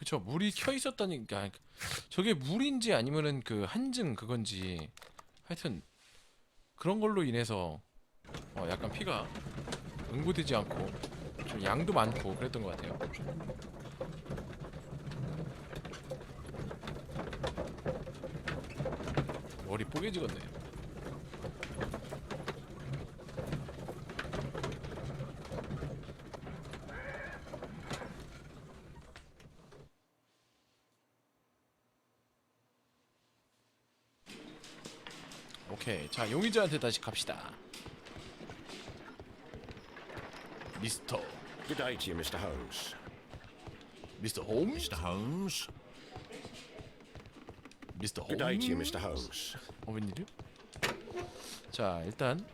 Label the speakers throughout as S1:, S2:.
S1: 그쵸. 물이 켜 있었다니까. 저게 물인지 아니면은 그 한증 그건지 하여튼 그런 걸로 인해서 약간 피가 응고되지 않고 좀 양도 많고 그랬던 것 같아요. 머리 뽀개지겠네. 오케이, 자 용의자한테 다시 갑시다. 미스터.
S2: Good day to you, Mr. Holmes.
S1: 미스터 홈즈?
S2: Mr. Holmes?
S1: 미스터
S2: Good day to you,
S1: 홈즈?
S2: Mr. Holmes.
S1: 웬일이요? 자 일단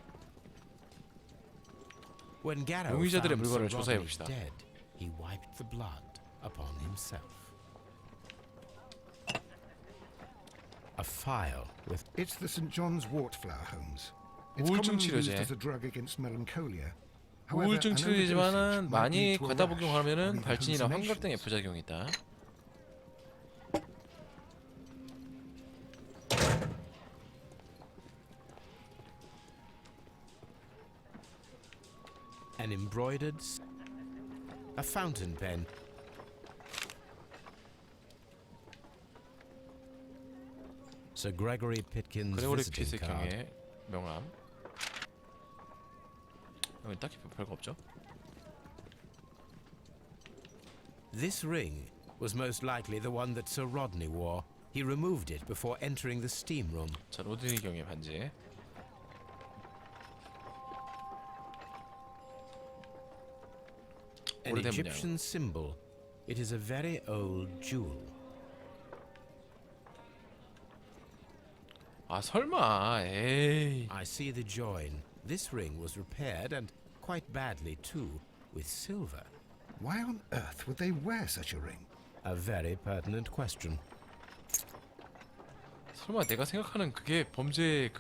S3: When Garrow
S1: 용의자들의
S3: found
S1: 물건을
S3: Sir
S1: 조사해
S3: Rodney
S1: 봅시다.
S3: dead, he wiped the blood upon himself. A file with
S4: It's the St. John's wort flower, Holmes. It's
S1: 우울증
S4: commonly used
S1: 치료제.
S4: as a drug against melancholia. However,
S1: 우울증
S4: an
S1: 치료제지만은
S4: overdosage might
S1: 많이
S4: lead to a
S1: 과다
S4: rash or
S1: 복용하면은
S4: even
S1: 발진이나 환각 등의
S4: hallucinations.
S1: 부작용이 있다.
S3: an embroidered a fountain pen. Sir Gregory Pitkin's
S1: 그레고리
S3: visiting card.
S1: 피스경의 명함. 여기 딱히 별거 없죠?
S3: This ring was most likely the one that Sir Rodney wore. He removed it before entering the steam room.
S1: 자 로드니 경의 반지.
S3: An
S1: 오래된
S3: Egyptian symbol. It is a very old jewel.
S1: 아 설마 에이.
S3: I see the join. This ring was repaired, and quite badly too, with silver.
S4: Why on earth would they wear such a ring?
S3: A very pertinent question.
S1: 설마 내가 생각하는 그게 범죄의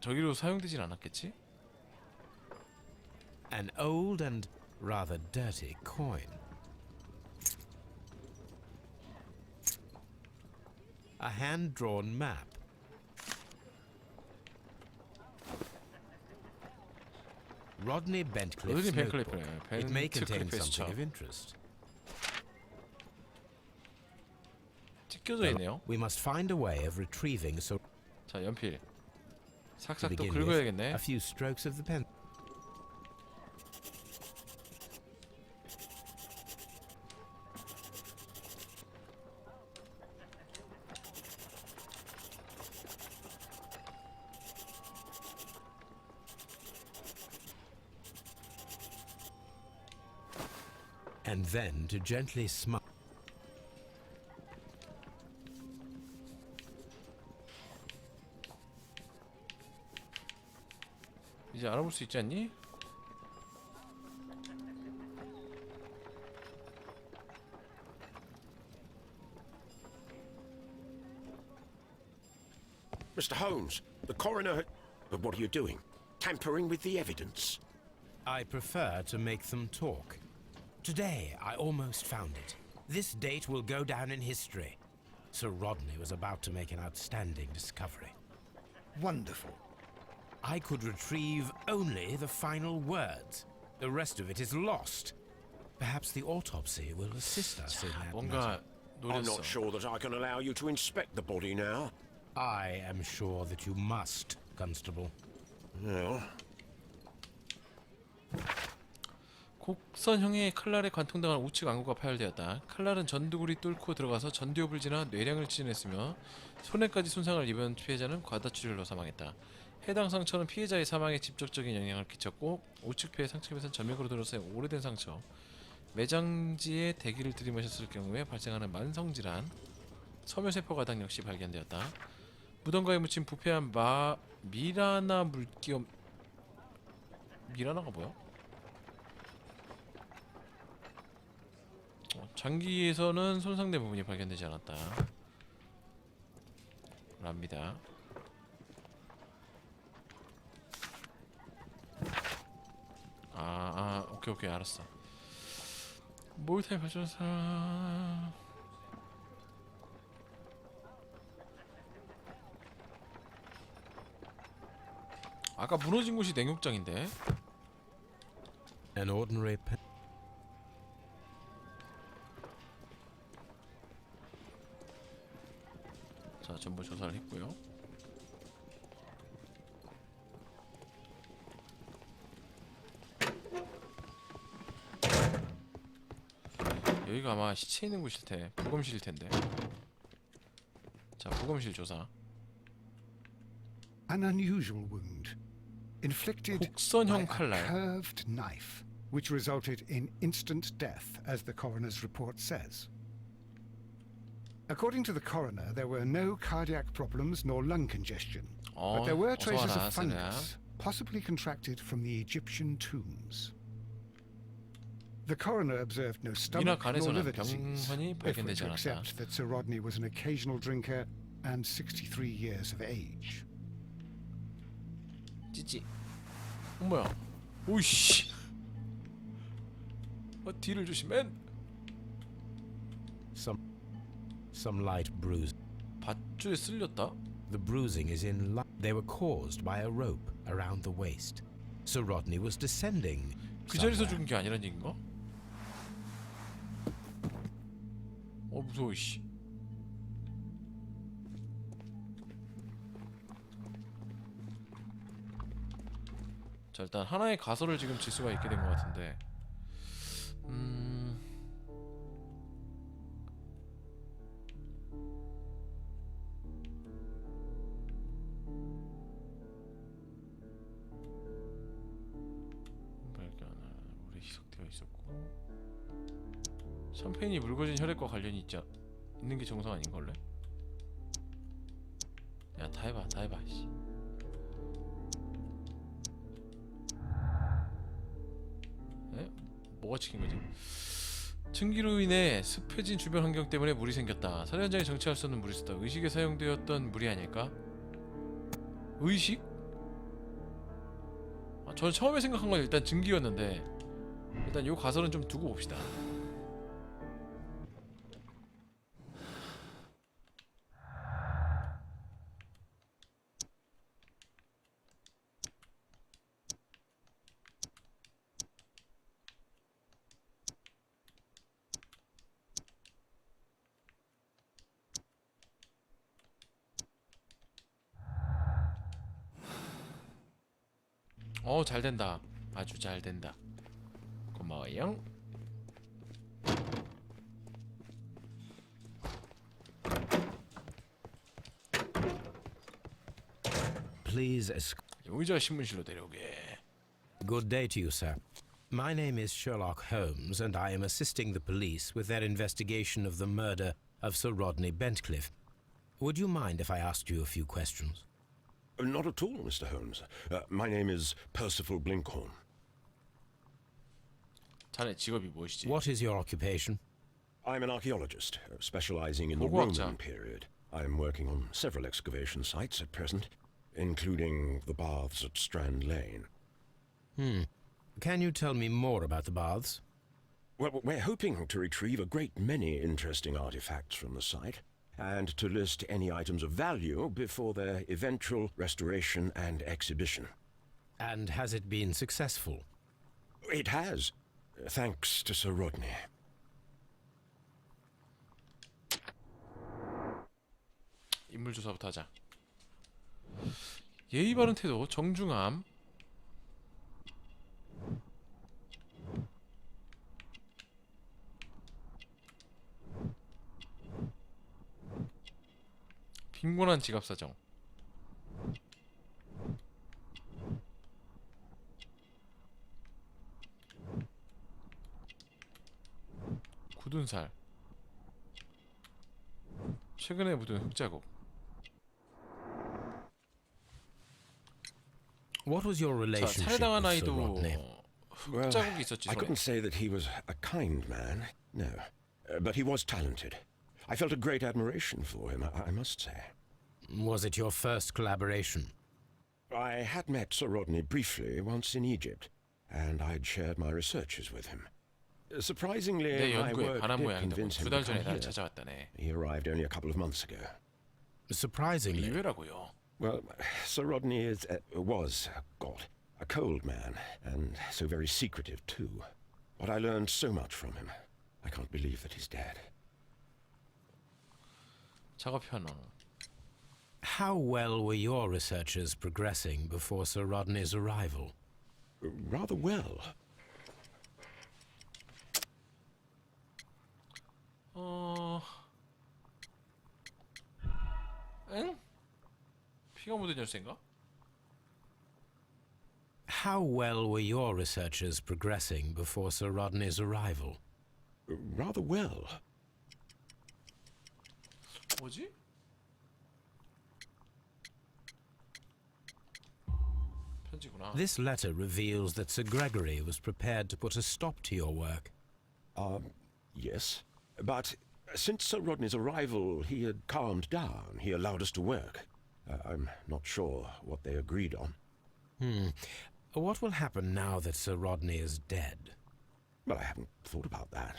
S1: 저기로 사용되진 않았겠지?
S3: An old and rather dirty coin. A hand-drawn map. Rodney Bentcliffe's
S1: 로드니
S3: notebook.
S1: 벤클리프네.
S3: It may contain
S1: 벤클리프의
S3: something
S1: 수첩.
S3: of interest.
S1: 찢겨져 있네요.
S3: We must find a way of retrieving so
S1: 자 연필.
S3: to
S1: 삭삭 또
S3: begin with,
S1: 긁어야겠네.
S3: a few strokes of the pen. And then to gently smile.
S1: 이제 알아볼 수 있지 않니?
S2: Mr. Holmes, the coroner... But what are you doing? Tampering with the evidence?
S3: I prefer to make them talk. Today, I almost found it. This date will go down in history. Sir Rodney was about to make an outstanding discovery.
S4: Wonderful.
S3: I could retrieve only the final words. The rest of it is lost. Perhaps the autopsy will assist us in that
S1: 뭔가
S3: matter.
S2: I'm
S1: 노렸어.
S2: not sure that I can allow you to inspect the body now.
S3: I am sure that you must, Constable.
S2: Well,
S1: 곡선형의 칼날에 관통당한 우측 안구가 파열되었다. 칼날은 전두굴이 뚫고 들어가서 전두엽을 지나 뇌량을 찌진했으며 손에까지 손상을 입은 피해자는 과다출혈로 사망했다. 해당 상처는 피해자의 사망에 직접적인 영향을 끼쳤고 우측 폐의 상처에선 전맥으로 들어서 오래된 상처, 매장지에 대기를 들이마셨을 경우에 발생하는 만성질환, 섬유세포 가당 역시 발견되었다. 무덤가에 묻힌 부패한 미라나 물기염. 미라나가 뭐야? 장기에서는 손상된 부분이 발견되지 않았다. 랍니다. 오케이 알았어. 목욕탕에 발전한 사람. 아까 무너진 곳이 냉욕장인데.
S3: An ordinary pen.
S1: 자, 전부 조사를 했고요. 여기가 아마 시체 있는 곳일 테, 부검실일 텐데. 자, 부검실 조사.
S4: An unusual wound, inflicted by
S1: 곡선형
S4: a
S1: 칼날.
S4: curved knife, which resulted in instant death, as the coroner's report says. According to the coroner, there were no cardiac problems nor lung congestion, but there were
S1: 어서
S4: traces
S1: 와라,
S4: of fungus, possibly contracted from the Egyptian tombs. The coroner observed no
S1: 이나
S4: stomach nor
S1: 간에서는
S4: liver disease,
S1: 병환이
S4: if we're
S1: 발견되지
S4: to
S1: 않았다.
S4: accept that Sir Rodney was an occasional drinker and 63 years of age.
S1: 찌찌. 뭐야? 오이씨. 뒤를 조심해.
S3: Some light bruise.
S1: 밧줄에 쓸렸다.
S3: The bruising is in They were caused by a rope around the waist. Sir Rodney was descending.
S1: 그 자리에서
S3: somewhere.
S1: 죽은 게 아니란 얘긴가? 무서워 씨. 자, 일단 하나의 가설을 지금 질 수가 있게 된 것 같은데. 오래 희석되어 있었고, 샴페인이 묽어진 혈액과 관련이 있는 게 정상 아닌 걸래? 야, 다 해봐, 다 해봐. 씨. 에? 뭐가 찍힌 거지? 층기로 인해 습해진 주변 환경 때문에 물이 생겼다. 살해 현장에 정체할 수 없는 물이 있었다. 의식에 사용되었던 물이 아닐까? 의식? 저는 처음에 생각한 건 일단 증기였는데, 일단 요 가설은 좀 두고 봅시다. 잘 된다. 아주 잘 된다. 고마워요.
S3: Please
S1: 용의자 신문실로 데려오게.
S3: Good day to you, sir. My name is Sherlock Holmes, and I am assisting the police with their investigation of the murder of Sir Rodney Bentcliffe. Would you mind if I asked you a few questions?
S2: Not at all, Mr. Holmes. My name is Percival Blinkhorn.
S1: 자네 직업이 무엇이지?
S3: What is your occupation?
S2: I'm an archaeologist, specializing in the
S1: 고고학자.
S2: Roman period. I'm working on several excavation sites at present, including the baths at Strand Lane.
S3: Can you tell me more about the baths?
S2: Well, we're hoping to retrieve a great many interesting artifacts from the site, and to list any items of value before their eventual restoration and exhibition.
S3: And has it been successful?
S2: It has, thanks to Sir Rodney.
S1: 인물 조사부터 하자. 예의 바른 태도, 정중함. 빈곤한 지갑 사정. 굳은 살. 최근에 묻은 흙자국.
S3: What was your
S1: 자,
S3: relationship
S1: 살해당한
S3: with Sir
S1: 아이도
S3: Rodney?
S1: 흙자국이 있었지.
S2: I
S1: 손에.
S2: couldn't say that he was a kind man, no. But he was talented. I felt a great admiration for him, I must say.
S3: Was it your first collaboration?
S2: I had met Sir Rodney briefly once in Egypt, and I'd shared my researches with him. Surprisingly,
S1: 내
S2: my
S1: 연구에
S2: work
S1: 반한
S2: did
S1: 모양이다.
S2: convince him
S1: 두 달
S2: to
S1: 전에
S2: come
S1: 날
S2: here.
S1: 찾아왔다네.
S2: He arrived only a couple of months ago.
S3: Surprisingly,
S1: 의외라고요.
S2: Well, Sir Rodney was a cold man, and so very secretive too. But I learned so much from him. I can't believe that he's dead.
S1: 작업 현황.
S3: how well were your researches progressing before Sir Rodney's arrival?
S2: Rather well.
S1: 응? 피가 묻은 열쇠인가?
S3: How well were your researches progressing before Sir Rodney's arrival?
S2: Rather well.
S1: 뭐지? 편지구나.
S3: This letter reveals that Sir Gregory was prepared to put a stop to your work.
S2: Yes. But since Sir Rodney's arrival, he had calmed down. He allowed us to work. I'm not sure what they agreed on.
S3: What will happen now that Sir Rodney is dead?
S2: Well, I haven't thought about that.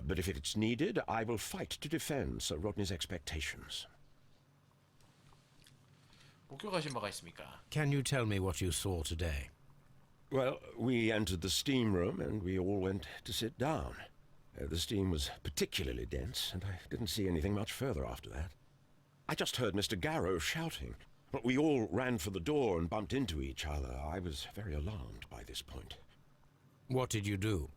S2: But if it's needed, I will fight to defend Sir Rodney's expectations.
S1: 목격하신 바가 있습니까?
S3: Can you tell me what you saw today?
S2: Well, we entered the steam room and we all went to sit down. The steam was particularly dense, and I didn't see anything much further after that. I just heard Mr. Garrow shouting, but we all ran for the door and bumped into each other. I was very alarmed by this point.
S3: What did you do?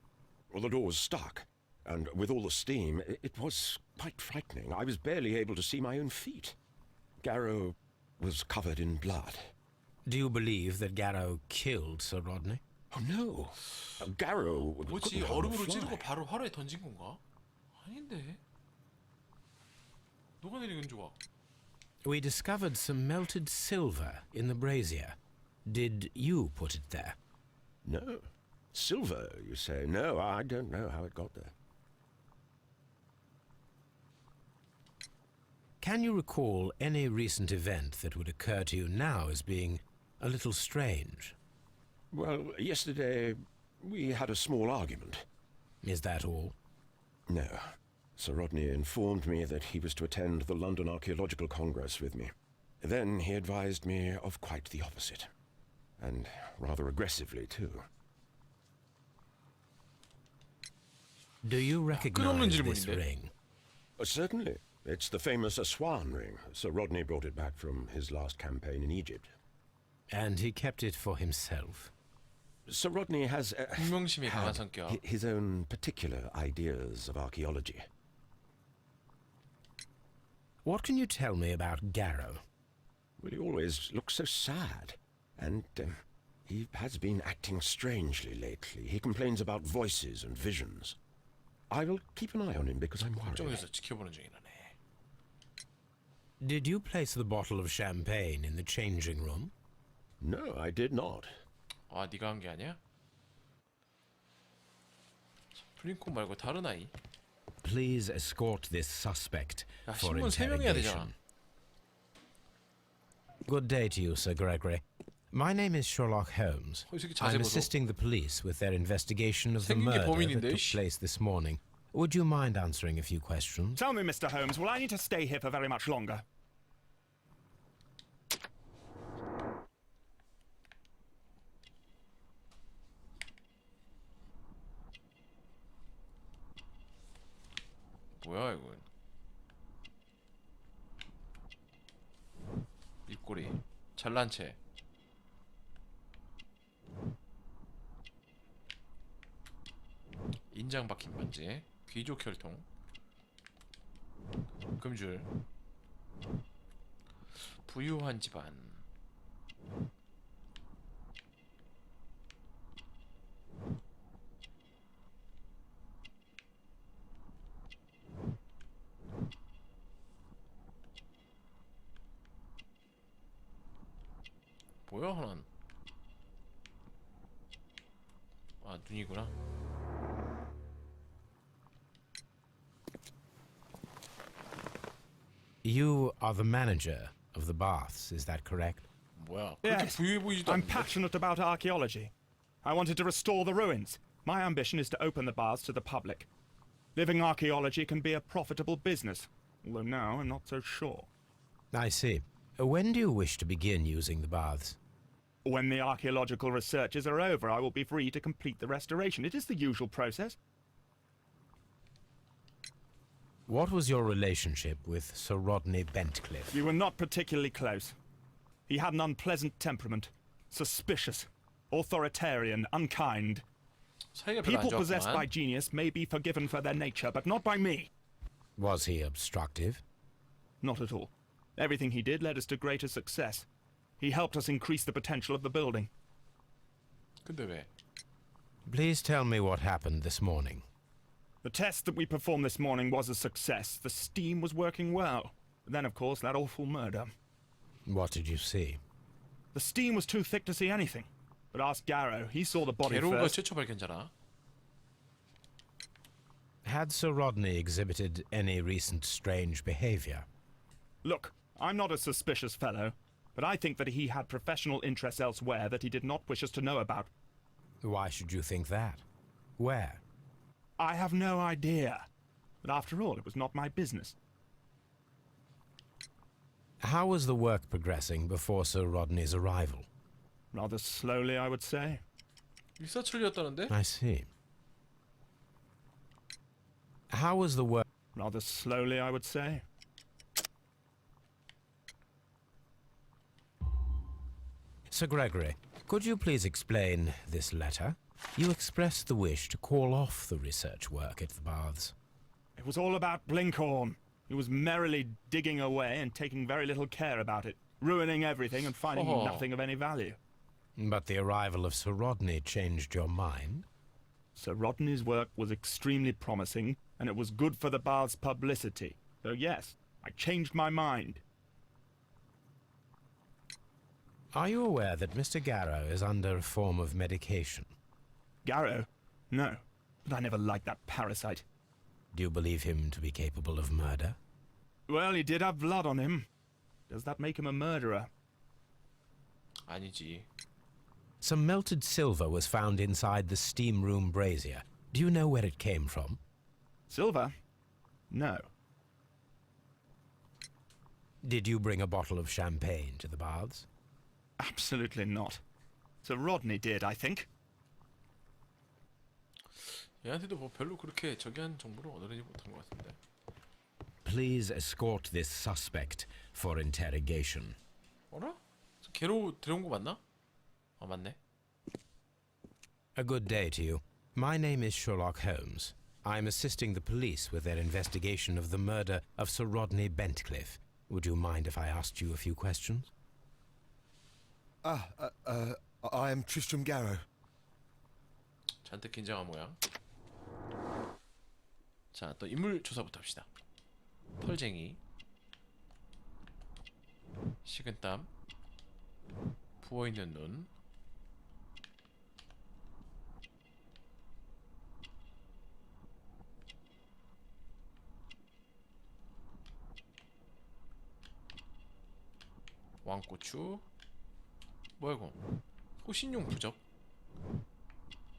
S2: Well, the door was stuck, and with all the steam, it was quite frightening. I was barely able to see my own feet. Garrow was covered in blood.
S3: Do you believe that Garrow killed Sir Rodney?
S2: Oh, no. Garrow
S1: 뭐지?
S2: couldn't harm a
S1: 얼음으로
S2: fly.
S1: 찌르고 바로 화로에 던진 건가? 아닌데. 누가 내린 건 좋아?
S3: We discovered some melted silver in the brazier. Did you put it there?
S2: No. Silver, you say? No, I don't know how it got there.
S3: Can you recall any recent event that would occur to you now as being a little strange?
S2: Well, yesterday we had a small argument.
S3: Is that all?
S2: No. Sir Rodney informed me that he was to attend the London Archaeological Congress with me. Then he advised me of quite the opposite. And rather aggressively, too.
S3: Do you
S1: 끝없는
S3: recognize this
S1: 질문인데?
S3: ring?
S2: Certainly. It's the famous Aswan ring. Sir Rodney brought it back from his last campaign in Egypt.
S3: And he kept it for himself?
S2: Sir Rodney has
S1: 분명심이 강한
S2: had
S1: 성격.
S2: his own particular ideas of archaeology.
S3: What can you tell me about Garrow?
S2: Well, he always looks so sad. And he has been acting strangely lately. He complains about voices and visions. I will keep an eye on him because I'm worried.
S1: 걱정해서 지켜보는 중이라네.
S3: Did you place the bottle of champagne in the changing room?
S2: No, I did not.
S1: 아, 네가 한 게 아니야? 블링콘 말고 다른 아이?
S3: Please escort this suspect
S1: 야,
S3: for
S1: 신문 3명 해야 되잖아.
S3: interrogation. Good day to you, Sir Gregory. My name is Sherlock Holmes.
S1: 이 새끼
S3: I'm
S1: 자세 보소.
S3: assisting the police with their investigation of the
S1: 생긴 게
S3: murder
S1: 범인인데,
S3: that took
S1: 씨.
S3: place this morning. Would you mind answering a few questions?
S5: Tell me, Mr. Holmes, will I need to stay here for very much longer?
S1: 뭐야 이건? 입꼬리 잘난 채. 인장 박힌 반지, 귀족 혈통, 금줄, 부유한 집안. 뭐야 하나는? 아, 눈이구나.
S3: You are the manager of the baths, is that correct?
S1: 뭐야? 그렇게
S5: Yes.
S1: 부유해 보이지도
S5: I'm
S1: 않는데.
S5: passionate about archaeology. I wanted to restore the ruins, My ambition is to open the baths to the public. Living archaeology can be a profitable business, although now I'm not so sure.
S3: I see. When do you wish to begin using the baths?
S5: When the archaeological researches are over, I will be free to complete the restoration. It is the usual process.
S3: What was your relationship with Sir Rodney Bentcliffe?
S5: We were not particularly close. He had an unpleasant temperament. Suspicious, authoritarian, unkind.
S1: 사이가 별로 안
S5: People possessed by
S1: 좋았구만.
S5: genius may be forgiven for their nature, but not by me.
S3: Was he obstructive?
S5: Not at all. Everything he did led us to greater success. He helped us increase the potential of the building.
S1: 근데 왜?
S3: Please tell me what happened this morning.
S5: The test that we performed this morning was a success. The steam was working well. But then, of course, that awful murder.
S3: What did you see?
S5: The steam was too thick to see anything. But ask Garrow. He saw the body
S1: 괴로운 걸
S5: first.
S1: 최초 발견자라.
S3: Had Sir Rodney exhibited any recent strange behavior?
S5: Look, I'm not a suspicious fellow, but I think that he had professional interests elsewhere that he did not wish us to know about.
S3: Why should you think that? Where?
S5: I have no idea. But after all, it was not my business.
S3: How was the work progressing before Sir Rodney's arrival?
S5: Rather slowly, I would say.
S1: 일사천리였다는데?
S3: I see. How was the work?
S5: Rather slowly, I would say.
S3: Sir Gregory, could you please explain this letter? You expressed the wish to call off the research work at the baths.
S5: It was all about Blinkhorn. He was merrily digging away and taking very little care about it, ruining everything and finding
S1: Oh.
S5: nothing of any value.
S3: But the arrival of Sir Rodney changed your mind?
S5: Sir Rodney's work was extremely promising, and it was good for the bath's publicity. So yes, I changed my mind.
S3: Are you aware that Mr. Garrow is under a form of medication?
S5: Garrow? No. But I never liked that parasite.
S3: Do you believe him to be capable of murder?
S5: Well, he did have blood on him. Does that make him a murderer?
S1: 아니지.
S3: Some melted silver was found inside the steam room brazier. Do you know where it came from?
S5: Silver? No.
S3: Did you bring a bottle of champagne to the baths?
S5: Absolutely not. Sir Rodney did, I think.
S1: 얘한테도 뭐 별로 그렇게 저기한 정보를 얻어내지 못한 것 같은데.
S3: Please escort this suspect for interrogation.
S1: 어라? 걔로 데려온 거 맞나? 아 맞네.
S3: A good day to you. My name is Sherlock Holmes. I am assisting the police with their investigation of the murder of Sir Rodney Bentcliffe. Would you mind if I asked you a few questions?
S6: I am Tristram Garrow.
S1: 잔뜩 긴장한 모양. 자, 또 인물 조사부터 합시다. 털쟁이, 식은땀, 부어있는 눈, 왕고추, 뭐야 이거? 호신용 부적,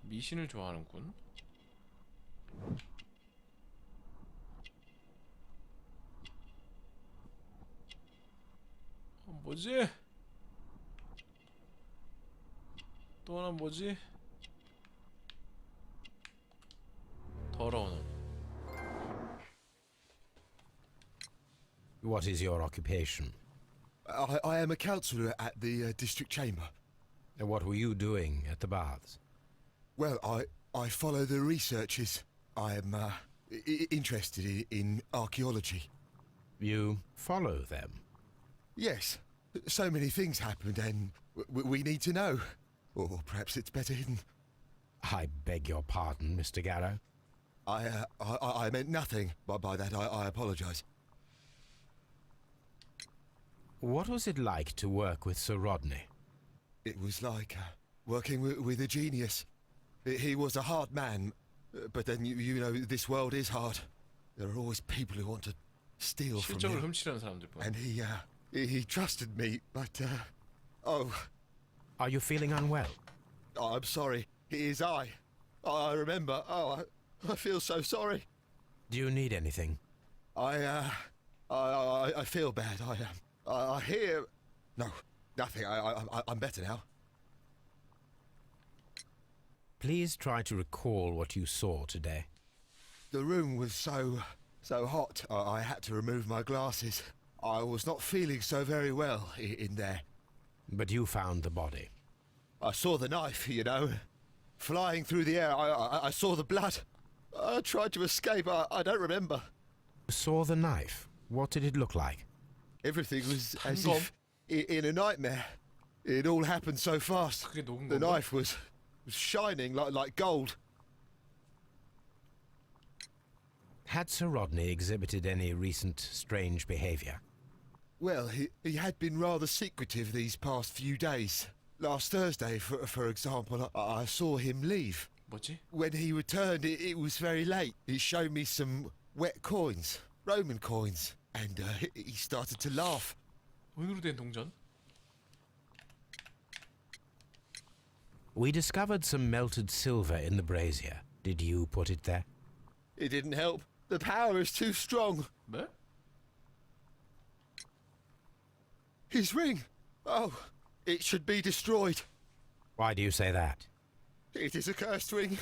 S1: 미신을 좋아하는군. 뭐지? 또 하나 뭐지? 더러운 옷.
S3: What is your occupation?
S6: I am a councillor at the district chamber.
S3: And what were you doing at the baths?
S6: Well, I follow the researches. I am interested in archaeology.
S3: You follow them.
S6: Yes, so many things happened and we need to know. Or perhaps it's better hidden.
S3: I beg your pardon, Mr. Garrow.
S6: I meant nothing by that. I apologise.
S3: What was it like to work with Sir Rodney?
S6: It was like working with a genius. He was a hard man, but then you know this world is hard. There are always people who want to steal from
S1: 실적을
S6: you.
S1: 훔치려는 사람들뿐.
S6: And he trusted me, but oh,
S3: Are you feeling unwell?
S6: I'm sorry. It is I. I remember. Oh, I feel so sorry.
S3: Do you need anything?
S6: I feel bad. I hear. No, nothing. I'm better now.
S3: Please try to recall what you saw today.
S6: The room was so hot. I had to remove my glasses. I was not feeling so very well in there.
S3: But you found the body.
S6: I saw the knife, you know, flying through the air. I saw the blood. I tried to escape. I don't remember.
S3: You saw the knife. What did it look like?
S6: Everything was as if in a nightmare. It all happened so fast.
S1: 그게 녹은
S6: The
S1: 건가?
S6: knife was shining like gold.
S3: Had Sir Rodney exhibited any recent strange behavior?
S6: Well, he had been rather secretive these past few days. Last Thursday, for example, I saw him leave.
S1: 뭐지?
S6: When he returned, it was very late. He showed me some wet coins, Roman coins, and he started to laugh.
S1: 은으로 된 동전?
S3: We discovered some melted silver in the brazier. Did you put it there?
S6: It didn't help. The power is too strong.
S1: 네?
S6: His ring. Oh, it should be destroyed.
S3: Why do you say that?
S6: It is a cursed ring,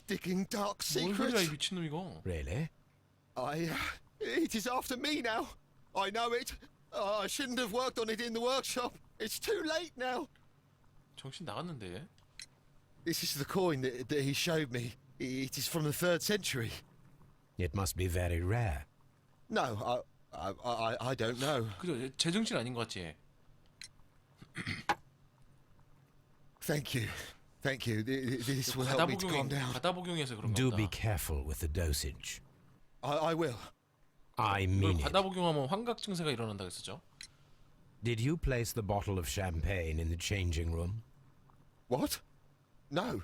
S6: digging dark
S1: 뭔 소리야 이
S6: secrets.
S1: 미친놈 이거.
S3: Really?
S6: It is after me now. I know it. I shouldn't have worked on it in the workshop. It's too late now.
S1: 정신 나갔는데.
S6: This is the coin that he showed me. It is from the 3rd century.
S3: It must be very rare.
S6: No, I don't know.
S1: 그죠? 제정신 아닌 것 같지?
S6: Thank you. Thank you. This will help me to calm down.
S1: 가다 복용해서 그런
S3: Do
S1: 거
S3: be
S1: 같다.
S3: careful with the dosage.
S6: I will.
S3: I
S1: 이걸
S3: mean it.
S1: 가다 복용하면 환각 증세가 일어난다 그랬었죠?
S3: Did you place the bottle of champagne in the changing room?
S6: What? No.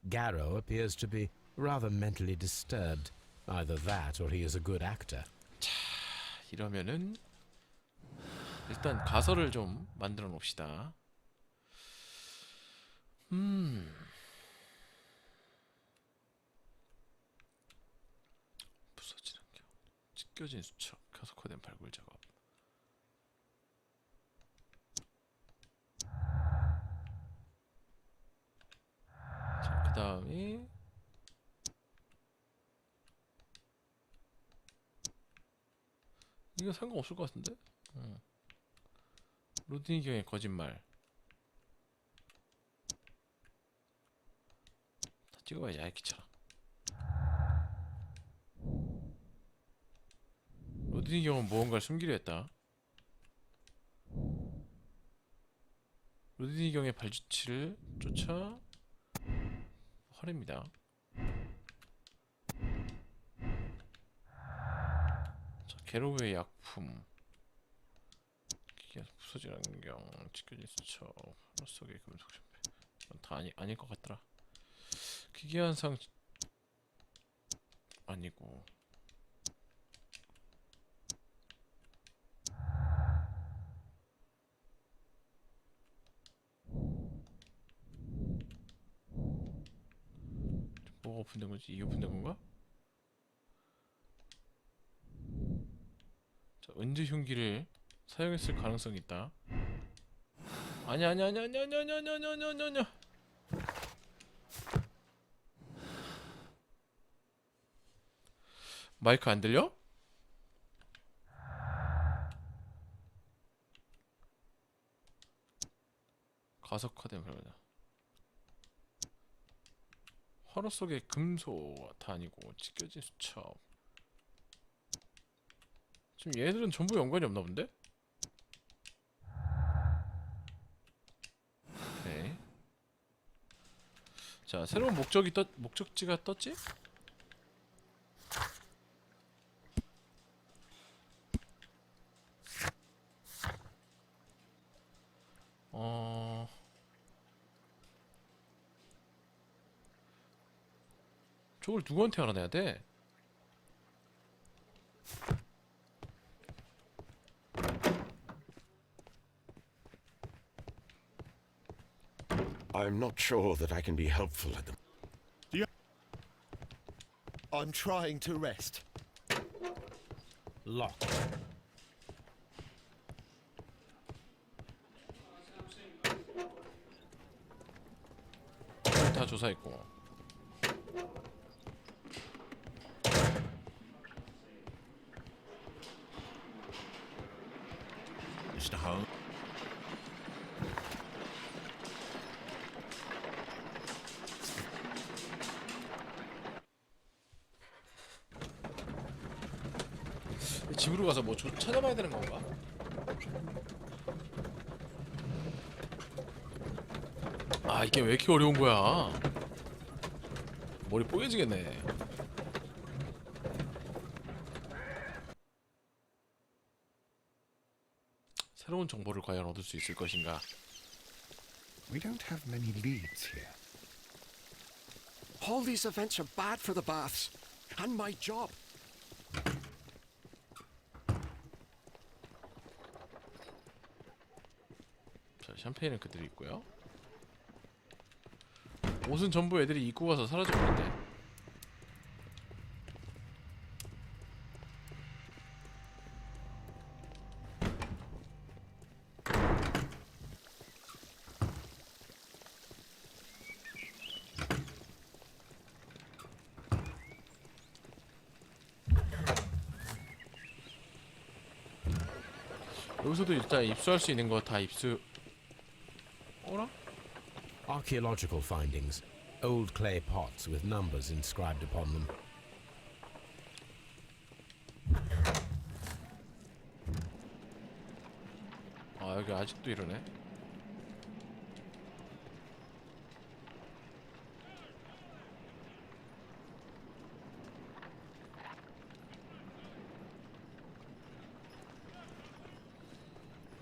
S3: Garrow appears to be rather mentally disturbed. Either that or he is a good actor.
S1: 이러면은 일단 가설을 좀 만들어 놓읍시다. 부서지는 경우, 찢겨진 수첩, 가속화된 발굴 작업. 자, 그 다음에 이거 상관없을 것 같은데? 로드니 경의 거짓말. 다 찍어봐야지. 아이 귀찮아. 로드니 경은 무언가를 숨기려 했다. 로드니 경의 발주치를 쫓아 화냅니다. 자, 게로우의 약품. 기계에서 부서진 안경, 찢겨진 수첩, 하루 속의 금속 샴페. 이건 다 아닐 것 같더라. 기계한상 아니고. 뭐가 오픈된 거지? 이게 오픈된 건가? 자, 은지 흉기를 사용했을 가능성이 있다. 아니야. 마이크 안 들려? 가속화된 별거다. 화로 속의 금속 다 아니고 찢겨진 수첩. 지금 얘들은 전부 연관이 없나 본데? 네. 자, 새로운 목적지가 떴지? 저걸 누구한테 알아내야 돼?
S2: I'm not sure that I can be helpful at the
S6: I'm trying to rest.
S3: Locked.
S1: 다 조사했고.
S2: Mr. Holmes.
S1: 집으로 가서 뭐 찾아봐야 되는 건가? 아, 이게 왜 이렇게 어려운 거야? 머리 뽀개지겠네. 새로운 정보를 과연 얻을 수 있을 것인가?
S4: We don't have many leads here.
S2: All these events are bad for the baths and my job.
S1: 자, 샴페인은 그대로 있고요. 옷은 전부 애들이 입고 가서 사라져버렸네. 여기서도 일단 입수할 수 있는 거 다 입수. 어라?
S3: Archaeological findings. Old clay pots with numbers inscribed upon them.
S1: 아, 여기 아직도 이러네.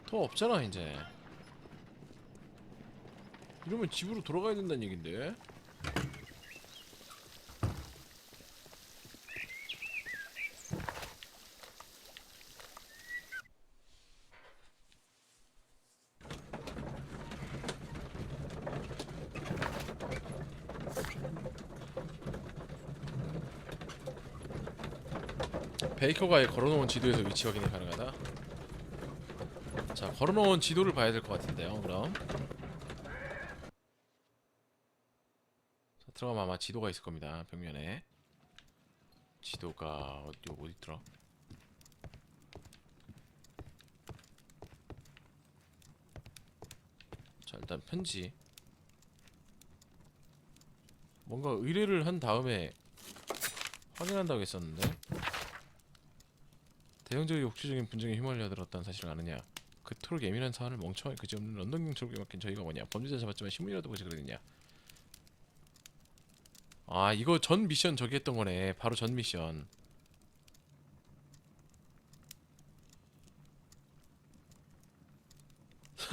S1: 더 없잖아 이제. 이러면 집으로 돌아가야 된다는 얘긴데. 베이커가 걸어놓은 지도에서 위치 확인이 가능하다. 자, 걸어놓은 지도를 봐야 될 것 같은데요. 그럼 자, 들어가면 아마 지도가 있을 겁니다. 벽면에 지도가 어디 있더라? 자, 일단 편지. 뭔가 의뢰를 한 다음에 확인한다고 했었는데, 대형적이고 국제적인 분쟁에 휘말려 들었다는 사실을 아느냐? 그토록 예민한 사안을 멍청하게 그지없는 런던 경찰국에 맡긴 저희가 뭐냐? 범죄자 잡았지만 신문이라도 보지 그러느냐? 아, 이거 전 미션 저기 했던 거네. 바로 전 미션.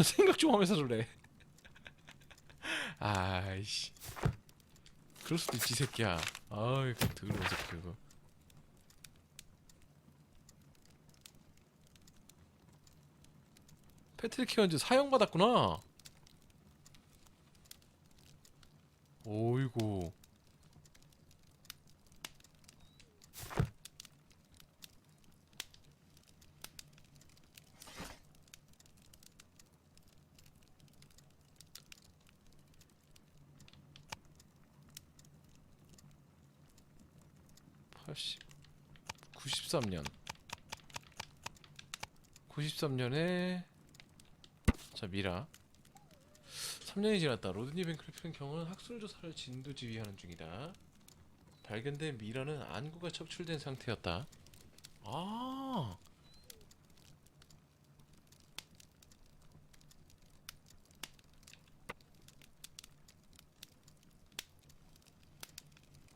S1: 생각 좀 하면서 그래. 아이씨. 그럴 수도 있지, 새끼야. 아이, 그 더러운 새끼 그거. 패트릭 키언즈 사형받았구나. 오이고. (80) 93년 93년에 자, 미라. 3년이 지났다. 로드니 벤클리프의 경우는 학술 조사를 진두지휘하는 중이다. 발견된 미라는 안구가 척출된 상태였다. 아,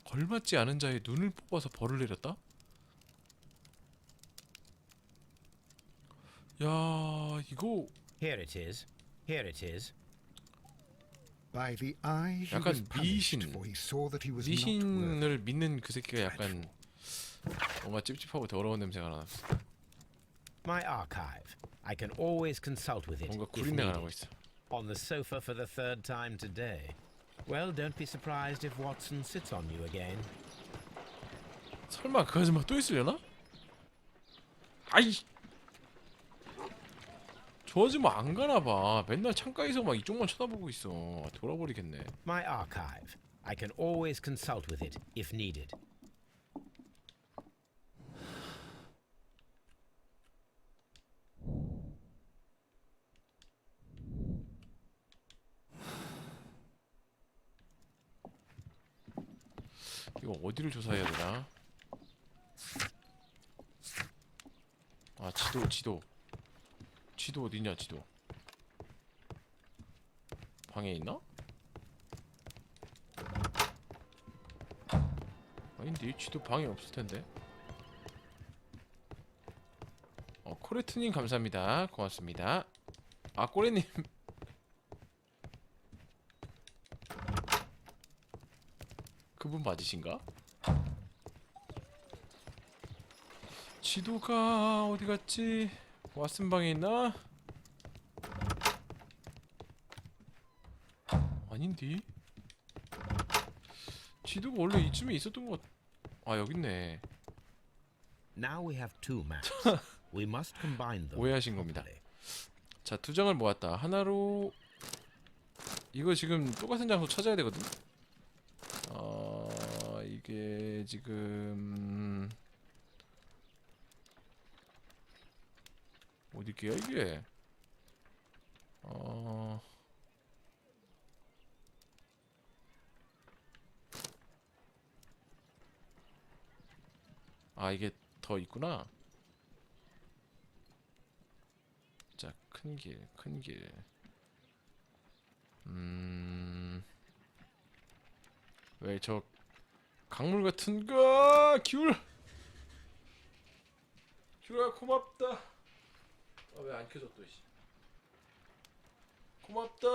S1: 걸맞지 않은 자의 눈을 뽑아서 벌을 내렸다? 야, 이거
S3: Here it is. Here it is.
S4: By the eye he
S1: 약간
S4: was punished,
S1: 미신.
S4: for he saw that he was not worthy.
S1: 미신을 믿는 그 새끼가 약간 뭔가 찝찝하고 더러운 냄새가 나.
S3: My archive. I can always consult with it
S1: 뭔가
S3: if
S1: 구린내가 나고
S3: needed.
S1: 있어.
S3: On the sofa for the third time today. Well, don't be surprised if Watson sits on you again.
S1: 설마 그 아줌마 또 있으려나? 아이, 저 아줌마 안 가나봐. 맨날 창가에서 막 이쪽만 쳐다보고 있어. 돌아버리겠네.
S3: My archive. I can always consult with it if needed.
S1: 이거 어디를 조사해야 되나? 아, 지도 어디냐, 지도. 방에 있나? 아닌데, 지도 방에 없을 텐데. 코레트님 감사합니다. 고맙습니다. 아, 꼬레님. 그분 맞으신가? 지도가 어디 갔지? 왓슨 방에 있나? 아닌디? 지도가 원래 이쯤에 있었던 것. 아, 여기 있네.
S3: Now we have two maps. We must combine them.
S1: 오해하신 겁니다. 자, 두 장을 모았다. 하나로 이거 지금 똑같은 장소 찾아야 되거든. 이게 지금 어디게요 이게? 아, 이게 더 있구나. 자, 큰 길. 왜 저 강물 같은 거 귤아 고맙다. 아, 왜 안 켜져 또 씨. 고맙다.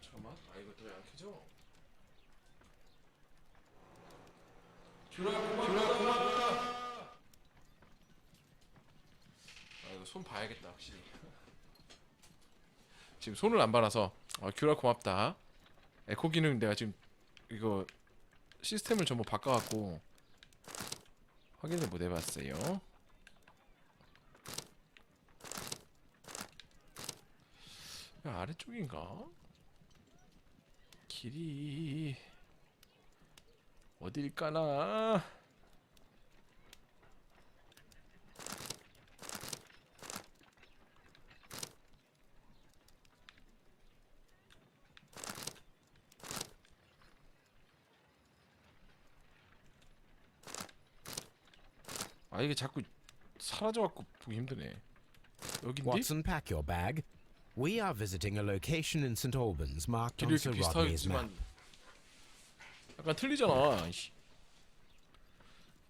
S1: 잠깐만. 아, 이거 또 왜 안 켜져? 귤아 고맙다. 아, 이거 손 봐야겠다 확실히. 지금 손을 안 봐놔서. 귤아 고맙다. 에코 기능 내가 지금 이거 시스템을 전부 바꿔갖고 확인을 못 해봤어요. 아래쪽인가? 길이 어딜까나? 아, 이게 자꾸 사라져갖고 보기 힘드네. 여긴데?
S3: Watson, pack your bag. We are visiting a location in St. Albans marked
S1: 길이
S3: on Sir
S1: 이렇게
S3: Rodney's map.
S1: 비슷하지만 약간 틀리잖아. 이씨.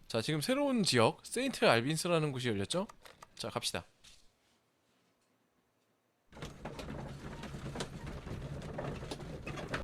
S1: 자, 지금 새로운 지역 세인트 알빈스라는 곳이 열렸죠? 자, 갑시다.